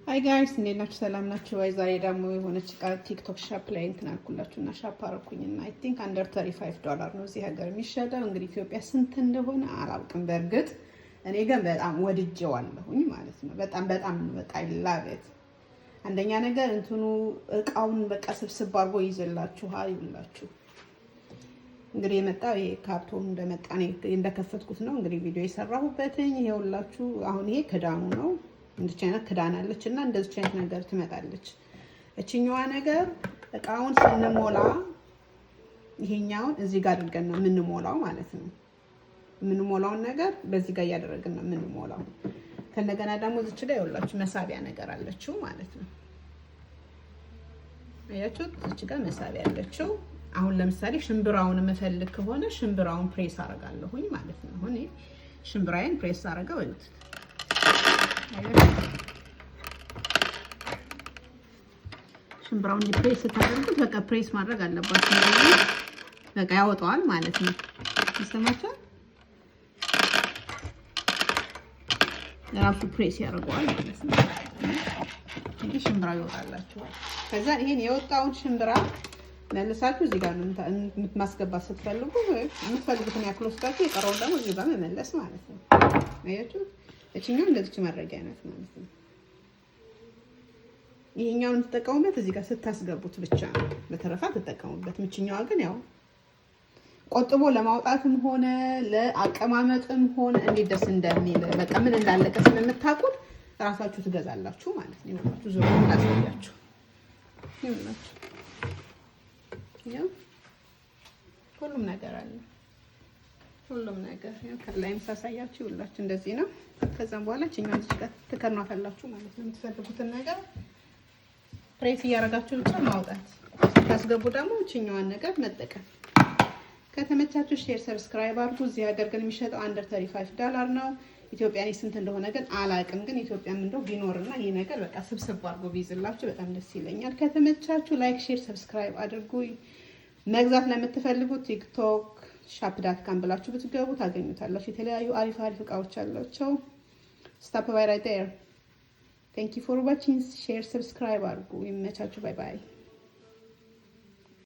ሃይ ጋይስ እንዴት ናችሁ? ሰላም ናችሁ ወይ? ዛሬ ደግሞ የሆነች ቲክቶክ ሻፕ ላይ እንትን አልኩላችሁና ሻፕ አረኩኝና አይ ቲንክ አንደር $35 ነው እዚህ ሀገር የሚሸጠው። እንግዲህ ኢትዮጵያ ስንት እንደሆነ አላውቅም። በእርግጥ እኔ ግን በጣም ወድጄዋለሁኝ ማለት ነው። በጣም በቃ ላቭት። አንደኛ ነገር እንትኑ እቃውን በቃ ስብስብ አድርጎ ይዘላችኋል ይብላችሁ። እንግዲህ የመጣው ይሄ ካርቶን እንደመጣ ነው እንደከፈትኩት ነው እንግዲህ ቪዲዮ የሰራሁበትኝ። ይሄውላችሁ አሁን ይሄ ክዳኑ ነው። እንደዚህ አይነት ክዳን አለች እና እንደዚህ አይነት ነገር ትመጣለች። እቺኛዋ ነገር እቃውን ስንሞላ ይሄኛውን እዚህ ጋር አድርገን ነው የምንሞላው ማለት ነው። የምንሞላውን ነገር በዚህ ጋር እያደረግን ነው የምንሞላው። ከነገና ደግሞ እዚች ጋር ይኸውላችሁ መሳቢያ ነገር አለችው ማለት ነው። አያችሁ እዚች ጋር መሳቢያ አለችው። አሁን ለምሳሌ ሽምብራውን የምፈልግ ከሆነ ሽምብራውን ፕሬስ አደርጋለሁኝ ማለት ነው። አሁን ሽምብራዬን ፕሬስ አደርገው እዩት። ሽምብራውን ፕሬስ ታደርጉት በቃ ፕሬስ ማድረግ አለባችሁ። በቃ ያወጣዋል ማለት ነው። ይሰማችኋል? ራሱ ፕሬስ ያደርገዋል ማለት ነው። እንግዲህ ሽምብራው ይወጣላችኋል። ከዛ ይሄን የወጣውን ሽምብራ መልሳችሁ እዚህ ጋር ማስገባት ስትፈልጉ የምትፈልጉትን ያክል ወስዳችሁ የቀረውን ደግሞ እዚህ ጋር መመለስ ማለት ነው። አያችሁ? እቺኛው እንደዚህ ማድረጊያ ናት ማለት ነው። ይሄኛውን ተጠቀሙበት እዚህ ጋር ስታስገቡት ብቻ ነው። በተረፈ ተጠቀሙበት። እቺኛዋ ግን ያው ቆጥቦ ለማውጣትም ሆነ ለአቀማመጥም ሆነ እንዴት ደስ እንደሚል በቃ ምን እንዳለቀ ስለምታውቁት ራሳችሁ ትገዛላችሁ ማለት ነው። ይኸውላችሁ ዞሮ ታስገባችሁ ይኸውላችሁ ያው ሁሉም ነገር አለ። ሁሉም ነገር ያው ከላይም ሳሳያችሁ ይኸውላችሁ እንደዚህ ነው። ከዛም በኋላ እቺኛውን እዚህ ጋር ትከርናታላችሁ ማለት ነው። የምትፈልጉትን ነገር ፕሬስ እያደረጋችሁ ብቻ ማውጣት። ታስገቡ ደግሞ እቺኛዋን ነገር መጠቀም። ከተመቻችሁ ሼር፣ ሰብስክራይብ አድርጉ። እዚህ ሀገር ግን የሚሸጠው አንደር $35 ነው። ኢትዮጵያ ላይ ስንት እንደሆነ ግን አላውቅም። ግን ኢትዮጵያም እንደው ቢኖርና ይሄ ነገር በቃ ስብስብ አድርጎ ቢይዝላችሁ በጣም ደስ ይለኛል። ከተመቻችሁ ላይክ፣ ሼር፣ ሰብስክራይብ አድርጉ። መግዛት ለምትፈልጉት ቲክቶክ shop.com ብላችሁ ብትገቡ ታገኙታላችሁ። የተለያዩ አሪፍ እቃዎች አሏቸው። Stop by right there. Thank you for watching. Share, subscribe አድርጉ። ይመቻችሁ። ባይ ባይ።